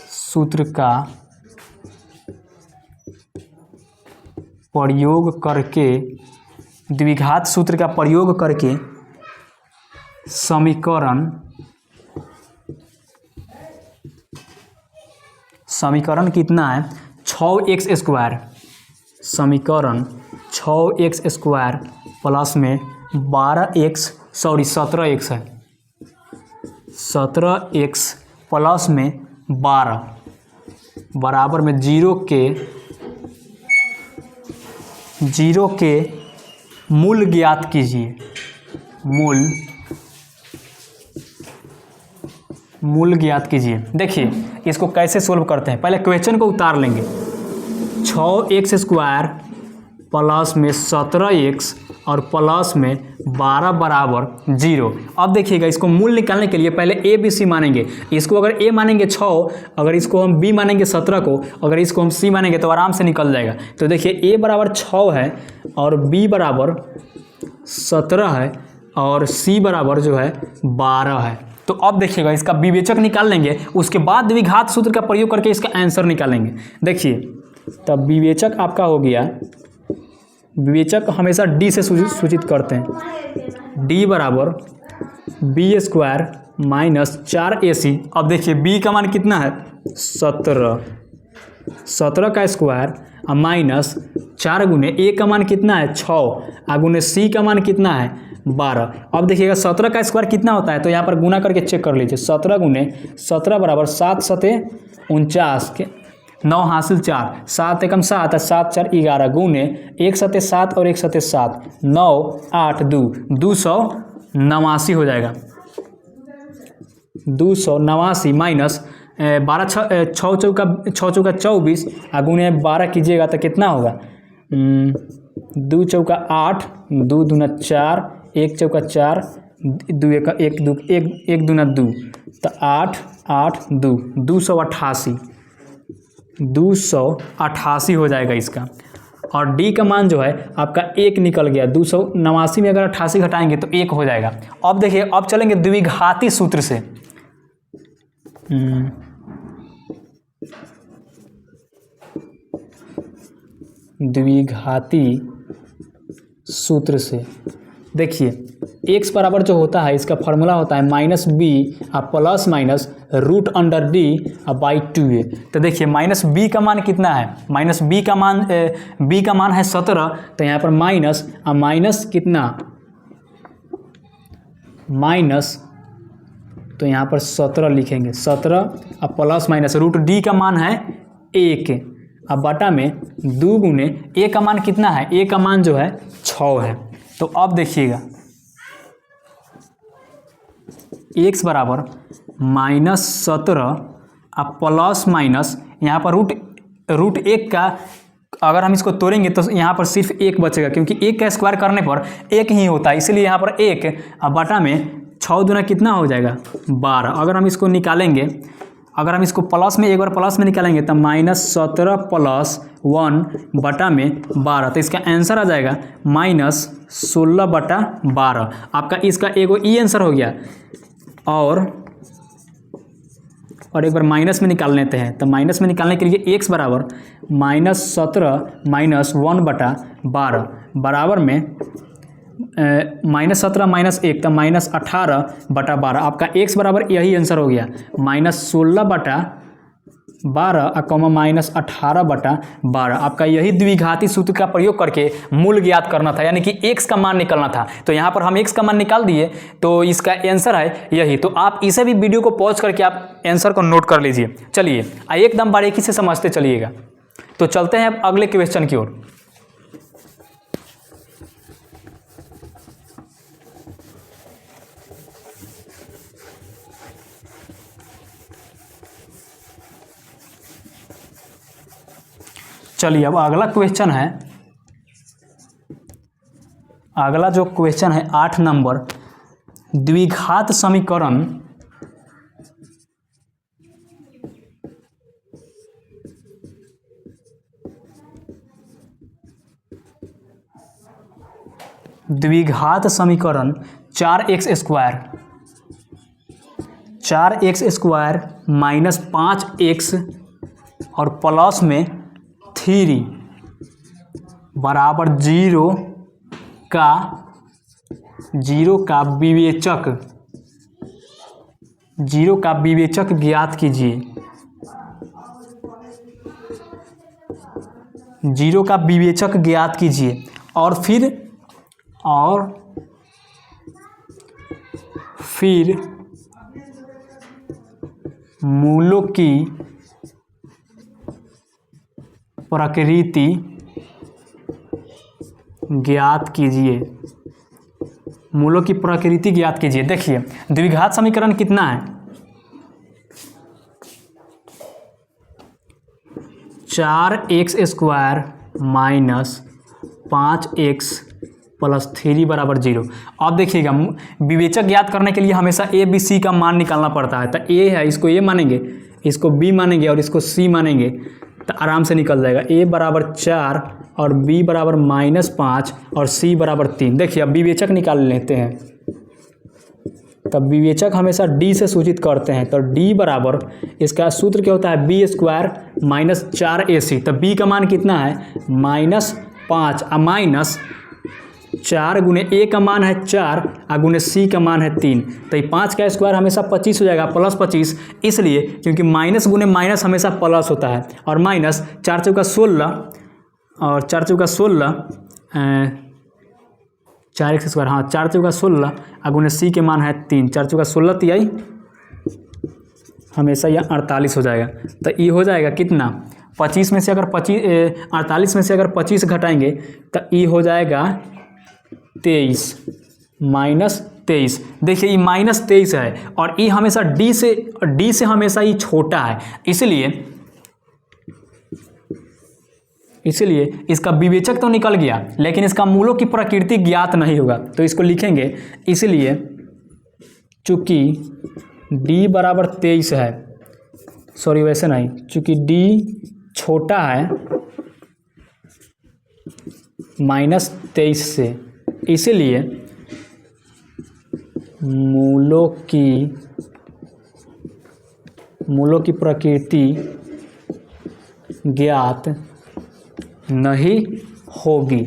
सूत्र का प्रयोग करके, द्विघात सूत्र का प्रयोग करके समीकरण कितना है 6x², समीकरण 6x² प्लस में 17x है, 17x प्लस में 12 बराबर में 0 के मूल ज्ञात कीजिए। मूल ज्ञात कीजिए। देखिए इसको कैसे सोल्व करते हैं, पहले क्वेश्चन को उतार लेंगे। 6x² प्लस में 17x और प्लस में 12 बराबर 0। अब देखिएगा इसको मूल निकालने के लिए पहले a b c मानेंगे। इसको अगर a मानेंगे 6, अगर इसको हम b मानेंगे 17 को, अगर इसको हम c मानेंगे तो आराम से निकल जाएगा। तो देखिए a बराबर 6 है और b बराबर 17 है और c बराबर जो है 12 है। तो अब देखिएगा इसका विवेचक निकाल लेंगे, उसके बाद द्विघात सूत्र का प्रयोग करके इसका आंसर निकालेंगे। देखिए तब विवेचक आपका हो गया, विवेचक हमेशा d से सूचित करते हैं, d बराबर b² माइनस 4ac। अब देखिए b का मान कितना है 17 का स्क्वायर माइनस 4 गुने a का मान कितना है 6 गुने c का मान कितना है 12। अब देखिएगा 17 का स्क्वायर कितना होता है, तो यहाँ पर गुना करके चेक कर लीजिए। 17 गुने 17 बराबर 7 सते 49 के 9 हासिल 4, 7 एकम 7 7 4 11 गुने 1 सते 7 और 1 सते 7 9 8 2 289 हो जाएगा। 289 माइनस 12 छः चौका 24 गुने 12 कीजिएगा तो कितना होगा? 2 चौका 8, 2 दूना 4, 1 चौका 4, 2 एक दूना 2, तो 8 8 2 288 हो जाएगा इसका। और डी का मान जो है आपका 1 निकल गया। 289 में अगर 88 घटाएंगे तो 1 हो जाएगा। अब देखिए, अब चलेंगे द्विघाती सूत्र से। द्विघाती सूत्र से देखिए, x बराबर जो होता है इसका फॉर्मूला होता है minus B plus minus root under D by 2a। तो देखिए माइनस बी का मान कितना है? माइनस बी का मान है 17। तो यहाँ पर माइनस कितना? माइनस, तो यहाँ पर 17 लिखेंगे। 17 अब प्लस माइनस रूट डी का मान है 1, अब बटा में 2 गुने ए का मान कितना है? ए का मान जो है 6 है। तो अब देखिएगा x बराबर -17 अब प्लस माइनस यहाँ पर रूट 1 का अगर हम इसको तोड़ेंगे तो यहाँ पर सिर्फ 1 बचेगा, क्योंकि 1 का स्क्वायर करने पर 1 ही होता है, इसलिए यहाँ पर 1 अब बटा में 6 दूना कितना हो जाएगा? 12। अगर हम इसको निकालेंगे, अगर हम इसको प्लस में एक बार प्लस में निकालेंगे तो -17 प्लस 1 बटा में 12, तो इसका आंसर आ जाएगा -16 बटा 12। आपका इसका एगो ई आंसर हो गया। और एक बार माइनस में निकाल लेते हैं, तो माइनस में निकालने के लिए x बराबर -17 माइनस 1 बटा 12 बराबर में -17 माइनस 1 तो -18 बटा 12। आपका x बराबर यही आंसर हो गया, -16 बटा 12 -18 बटा 12। आपका यही द्विघाती सूत्र का प्रयोग करके मूल ज्ञात करना था, यानी कि x का मान निकालना था। तो यहाँ पर हम x का मान निकाल दिए, तो इसका आंसर है यही। तो आप इसे भी वीडियो को पॉज करके आप आंसर को नोट कर लीजिए। चलिए एकदम बारीकी से समझते चलिएगा। तो चलते हैं अब अगले क्वेश्चन की ओर। चलिए अब अगला क्वेश्चन है, अगला जो क्वेश्चन है 8 नंबर, द्विघात समीकरण द्विघात समीकरण 4x स्क्वायर माइनस 5x और प्लस में 3 बराबर 0 का विवेचक ज्ञात कीजिए। 0 का विवेचक ज्ञात कीजिए और फिर मूलों की प्रकृति ज्ञात कीजिए। मूलों की प्रकृति ज्ञात कीजिए। देखिए द्विघात समीकरण कितना है? 4x square minus 5x plus 3 बराबर 0। अब देखिएगा विवेचक ज्ञात करने के लिए हमेशा a b c का मान निकालना पड़ता है। तो a है, इसको a मानेंगे, इसको b मानेंगे और इसको c मानेंगे, तो आराम से निकल जाएगा। a बराबर 4 और b बराबर -5 और c बराबर 3। देखिए अब विवेचक निकाल लेते हैं। तब विवेचक हमेशा d से सूचित करते हैं। तो d बराबर, इसका सूत्र क्या होता है? b square minus 4ac। तो b का मान कितना है? -5 और माइनस 4 गुने a का मान है 4 और गुने c का मान है 3। तो ये 5 का स्क्वायर हमेशा 25 हो जाएगा, प्लस 25, इसलिए क्योंकि माइनस गुने माइनस हमेशा प्लस होता है। और माइनस 4 चौका 16 और 4 चौका 16 4x स्क्वायर, हाँ 4 चौका 16 और गुने c के मान है 3। 4 चौका 16 तिहाई हमेशा यह 48 हो जाएगा। तो ये हो जाएगा कितना? 25 में से अगर 48 में से अगर 25 घटाएंगे तो ये हो जाएगा 23 माइनस 23। देखिए ये -23 है और ये हमेशा डी से हमेशा ही छोटा है, इसलिए इसका विवेचक तो निकल गया लेकिन इसका मूलों की प्रकृति ज्ञात नहीं होगा। तो इसको लिखेंगे, इसलिए चूंकि d बराबर 23 है, सॉरी वैसे नहीं, चूंकि d छोटा है -23 से, इसलिए मूलों की प्रकृति ज्ञात नहीं होगी।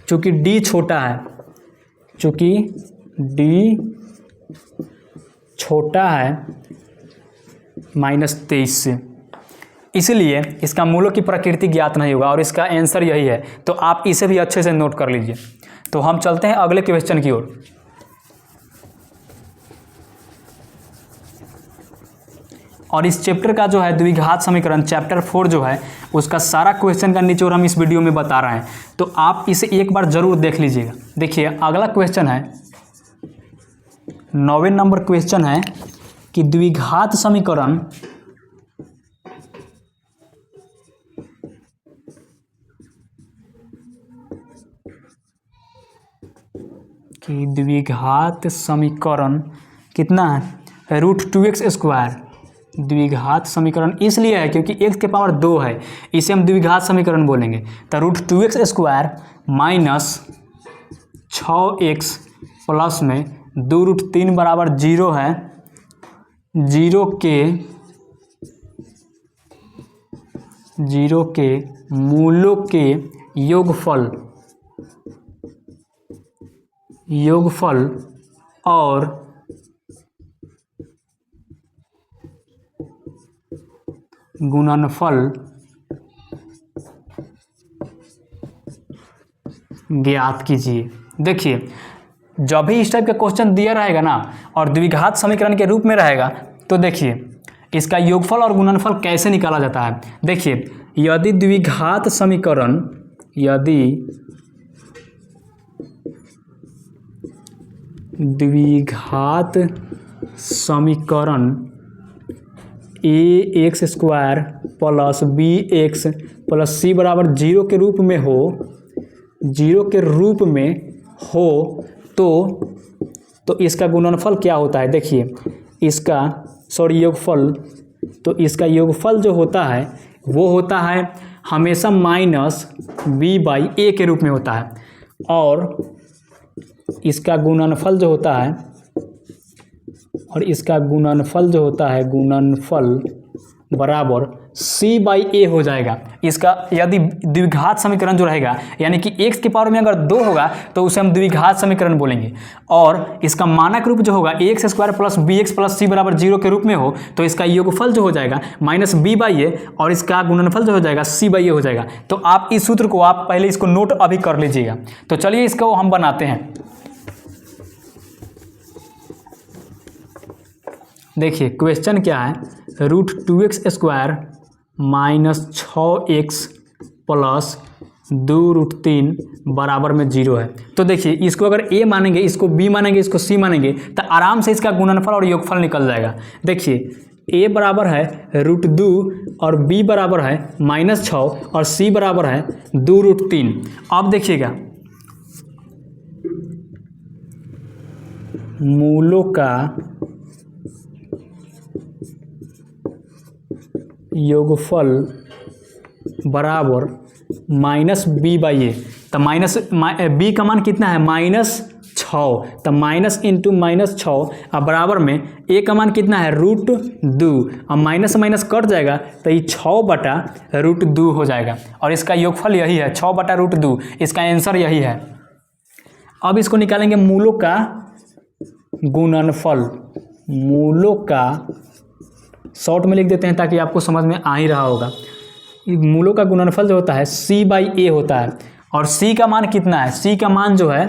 चूंकि d छोटा है, चूंकि d छोटा है -23 से, इसलिए इसका मूलों की प्रकृति ज्ञात नहीं होगा और इसका आंसर यही है। तो आप इसे भी अच्छे से नोट कर लीजिए। तो हम चलते हैं अगले क्वेश्चन की ओर। और इस चैप्टर का जो है द्विघात समीकरण चैप्टर 4 जो है उसका सारा क्वेश्चन का निचोड़ हम इस वीडियो में बता रहे हैं, तो आप इसे एक बार जरूर देख लीजिएगा। देखिए अगला क्वेश्चन है 9वें नंबर क्वेश्चन है कि द्विघात समीकरण कितना है, √2x²। द्विघात समीकरण इसलिए है क्योंकि x के पावर 2 है, इसे हम द्विघात समीकरण बोलेंगे। तो √2x² माइनस 6x प्लस में 2√3 बराबर 0 है। 0 के मूलों के योगफल और गुणनफल ज्ञात कीजिए। देखिए जब भी इस टाइप का क्वेश्चन दिया रहेगा ना और द्विघात समीकरण के रूप में रहेगा, तो देखिए इसका योगफल और गुणनफल कैसे निकाला जाता है। देखिए यदि द्विघात समीकरण ax² plus bx plus c बराबर 0 के रूप में हो तो इसका गुणनफल क्या होता है। देखिए योगफल, तो इसका योगफल जो होता है वो होता है हमेशा -b/a के रूप में होता है, और इसका गुणनफल जो होता है गुणनफल बराबर c/a हो जाएगा। इसका यदि द्विघात समीकरण जो रहेगा यानी कि x की पावर में अगर 2 होगा तो उसे हम द्विघात समीकरण बोलेंगे, और इसका मानक रूप जो होगा ax² plus bx plus c बराबर 0 के रूप में हो तो इसका योगफल जो हो जाएगा -b/a और इसका गुणनफल जो हो जाएगा c/a हो जाएगा। तो आप इस सूत्र को आप पहले इसको नोट अभी कर लीजिएगा। तो चलिए इसको हम बनाते हैं। देखिए क्वेश्चन क्या है, √2x² माइनस 6x प्लस 2√3 बराबर में 0 है। तो देखिए इसको अगर a मानेंगे, इसको b मानेंगे, इसको c मानेंगे तो आराम से इसका गुणनफल और योगफल निकल जाएगा। देखिए a बराबर है √2 और b बराबर है -6 और c बराबर है 2√3। अब देखिएगा मूलों का योगफल बराबर -b/a। तो b का मान कितना है -6, तो माइनस इंटू -6 और बराबर में a का मान कितना है √2, और माइनस माइनस कट जाएगा तो ये 6/√2 हो जाएगा, और इसका योगफल यही है 6/√2। इसका आंसर यही है। अब इसको निकालेंगे मूलों का गुणनफल। मूलों का शॉर्ट में लिख देते हैं ताकि आपको समझ में आ ही रहा होगा। मूलों का गुणनफल जो होता है c/a होता है, और c का मान कितना है, c का मान जो है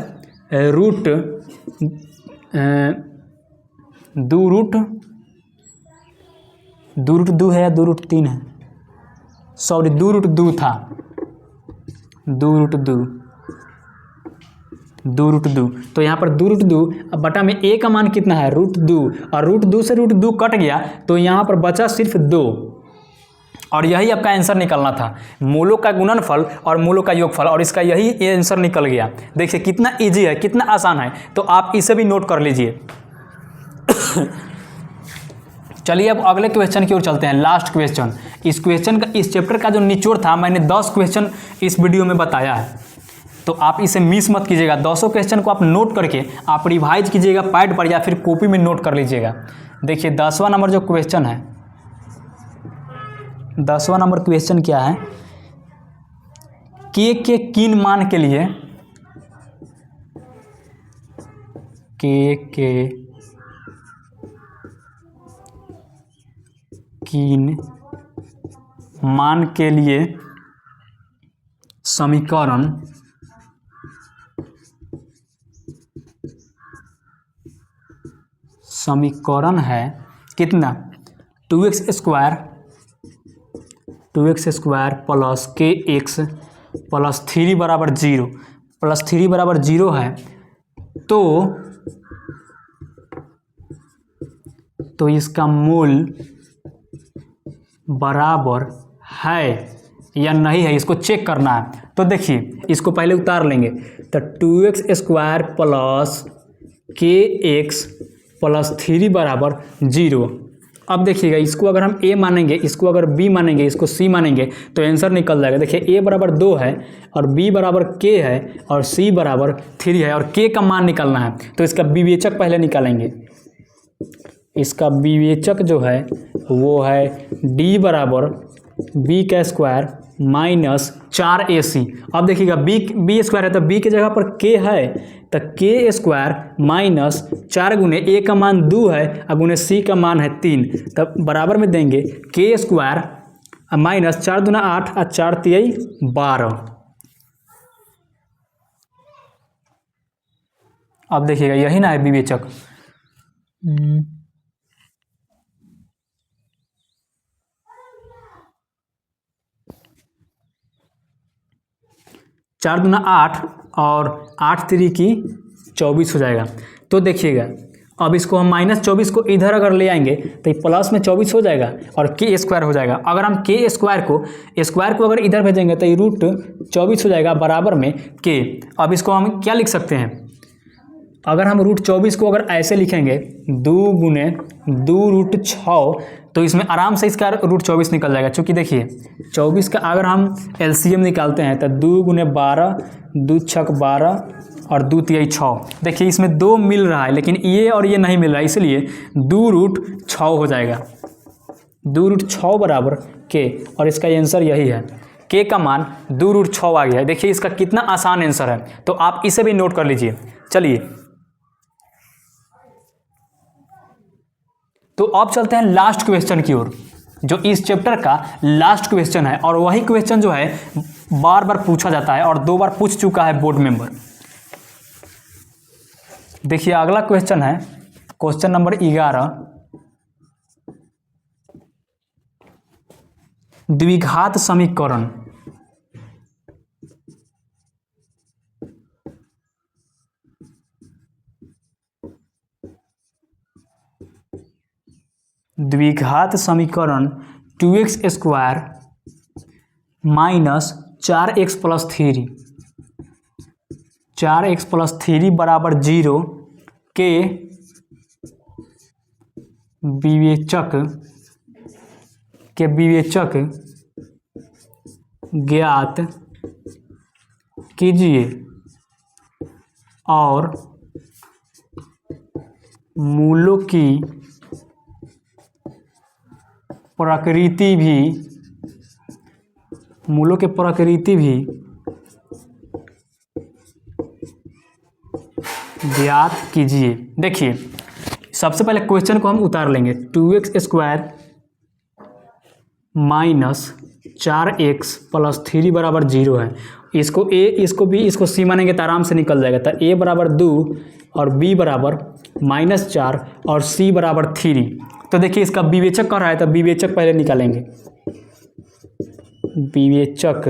√2 है या 2√3 है, सॉरी 2√2 था, 2√2 2√2। तो यहाँ पर 2√2 बटा में a का मान कितना है √2, और √2 से √2 कट गया तो यहाँ पर बचा सिर्फ 2, और यही आपका आंसर निकलना था, मूलों का गुणनफल और मूलों का योगफल, और इसका यही आंसर निकल गया। देखिए कितना इजी है, कितना आसान है, तो आप इसे भी नोट कर लीजिए। चलिए अब अगले क्वेश्चन की ओर चलते हैं, लास्ट क्वेश्चन। इस क्वेश्चन का, इस चैप्टर का जो निचोड़ था, मैंने 10 क्वेश्चन इस वीडियो में बताया है, तो आप इसे मिस मत कीजिएगा। 10 क्वेश्चन को आप नोट करके आप रिवाइज कीजिएगा पैड पर या फिर कॉपी में नोट कर लीजिएगा। देखिए 10वां नंबर जो क्वेश्चन है, 10वां नंबर क्वेश्चन क्या है, के किन मान के लिए के किन मान के लिए समीकरण है कितना, 2x square plus kx plus 3 बराबर 0, प्लस 3 बराबर 0 है, तो इसका मूल बराबर है या नहीं है, इसको चेक करना है। तो देखिए इसको पहले उतार लेंगे, तो 2x square plus kx plus 3 बराबर 0। अब देखिएगा इसको अगर हम a मानेंगे, इसको अगर b मानेंगे, इसको c मानेंगे, तो आंसर निकल जाएगा। देखिए a बराबर 2 है और b बराबर k है और c बराबर 3 है, और k का मान निकालना है, तो इसका विवेचक पहले निकालेंगे। इसका विवेचक जो है वो है d बराबर b का स्क्वायर माइनस 4ac। अब देखिएगा b स्क्वायर है तो b की जगह पर k है, तो k स्क्वायर माइनस 4 गुने a का मान 2 है और गुने c का मान है 3, तब बराबर में देंगे k स्क्वायर माइनस 4 दूना 8 और 4 तिहाई 12। अब देखिएगा यही ना है विवेचक। 4 दूना 8 और 8 3 की 24 हो जाएगा। तो देखिएगा अब इसको हम -24 को इधर अगर ले आएंगे तो ये प्लस में 24 हो जाएगा और के स्क्वायर हो जाएगा। अगर हम के स्क्वायर को अगर इधर भेजेंगे तो ये √24 हो जाएगा बराबर में के। अब इसको हम क्या लिख सकते हैं, अगर हम √24 को अगर ऐसे लिखेंगे 2 गुने 2√6, तो इसमें आराम से इसका √24 निकल जाएगा। क्योंकि देखिए 24 का अगर हम एलसीएम निकालते हैं तो 2 गुने 12, 2 छक 12 और 2 तिहाई 6। देखिए इसमें 2 मिल रहा है लेकिन ये और ये नहीं मिल रहा है, इसलिए 2√6 हो जाएगा। 2√6 बराबर के, और इसका आंसर यही है, के का मान 2√6 आ गया है। देखिए इसका कितना आसान आंसर है, तो आप इसे भी नोट कर लीजिए। चलिए तो अब चलते हैं लास्ट क्वेश्चन की ओर, जो इस चैप्टर का लास्ट क्वेश्चन है, और वही क्वेश्चन जो है बार बार पूछा जाता है और 2 बार पूछ चुका है बोर्ड मेंबर। देखिए अगला क्वेश्चन है क्वेश्चन नंबर 11, द्विघात समीकरण। द्विघात समीकरण 2x square minus 4x plus 3, 4x plus 3 बराबर 0 के विवेचक ज्ञात कीजिए और मूलों की प्रकृति भी ज्ञात कीजिए। देखिए सबसे पहले क्वेश्चन को हम उतार लेंगे, 2x square minus 4x plus 3 बराबर 0 है। इसको a, इसको b, इसको c मानेंगे तो आराम से निकल जाएगा। तो a बराबर 2 और b बराबर -4 और c बराबर 3। तो देखिए इसका विवेचक कर रहा है, तो विवेचक पहले निकालेंगे। विवेचक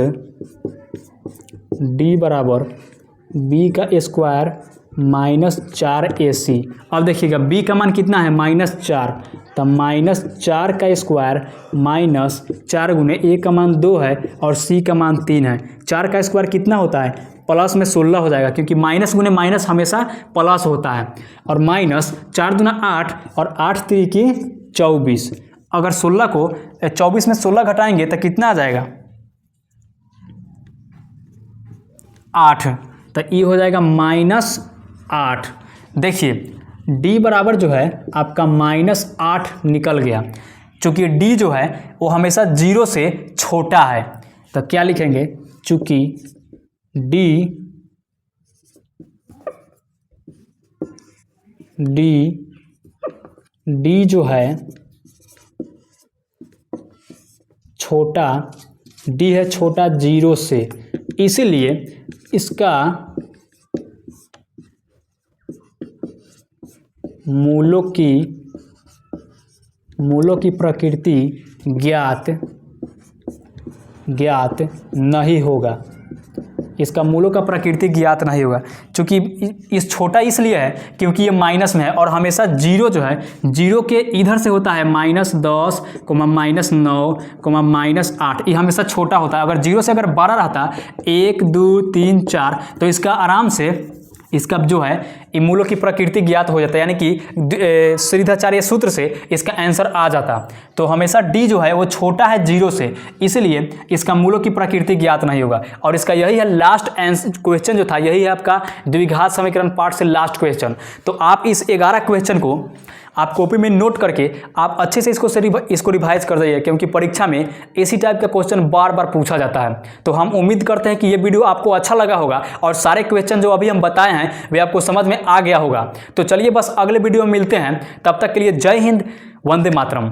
d बराबर बी का स्क्वायर -4ac। अब देखिएगा बी का मान कितना है -4, तो -4 का स्क्वायर -4 गुने ए का मान 2 है और सी का मान 3 है। 4 का स्क्वायर कितना होता है, प्लस में 16 हो जाएगा, क्योंकि माइनस गुने माइनस हमेशा प्लस होता है। और -4 दूना 8 और 8 3 24। अगर 16 को 24 में 16 घटाएंगे तो कितना आ जाएगा 8, तो ये हो जाएगा -8। देखिए d बराबर जो है आपका -8 निकल गया। चूँकि d जो है वो हमेशा 0 से छोटा है, तो क्या लिखेंगे, चूँकि d जो है छोटा, d है छोटा 0 से, इसलिए इसका मूलों की प्रकृति ज्ञात नहीं होगा। इसका मूलों का प्रकृति ज्ञात नहीं होगा, क्योंकि इस छोटा इसलिए है क्योंकि ये माइनस में है और हमेशा 0 जो है 0 के इधर से होता है -10, -9, -8, ये हमेशा छोटा होता है। अगर 0 से अगर 12 रहता 1 2 3 4 तो इसका आराम से इसका जो है ये मूलों की प्रकृति ज्ञात हो जाता है, यानी कि श्रीधराचार्य सूत्र से इसका आंसर आ जाता। तो हमेशा d जो है वो छोटा है 0 से, इसलिए इसका मूलों की प्रकृति ज्ञात नहीं होगा। और इसका यही है लास्ट आंसर क्वेश्चन जो था, यही है आपका द्विघात समीकरण पार्ट से लास्ट क्वेश्चन। तो आप इस 11 क्वेश्चन को आप कॉपी में नोट करके आप अच्छे से इसको रिवाइज कर दीजिए, क्योंकि परीक्षा में इसी टाइप का क्वेश्चन बार बार पूछा जाता है। तो हम उम्मीद करते हैं कि ये वीडियो आपको अच्छा लगा होगा और सारे क्वेश्चन जो अभी हम बताए हैं वे आपको समझ में आ गया होगा। तो चलिए बस अगले वीडियो में मिलते हैं, तब तक के लिए जय हिंद, वंदे मातरम।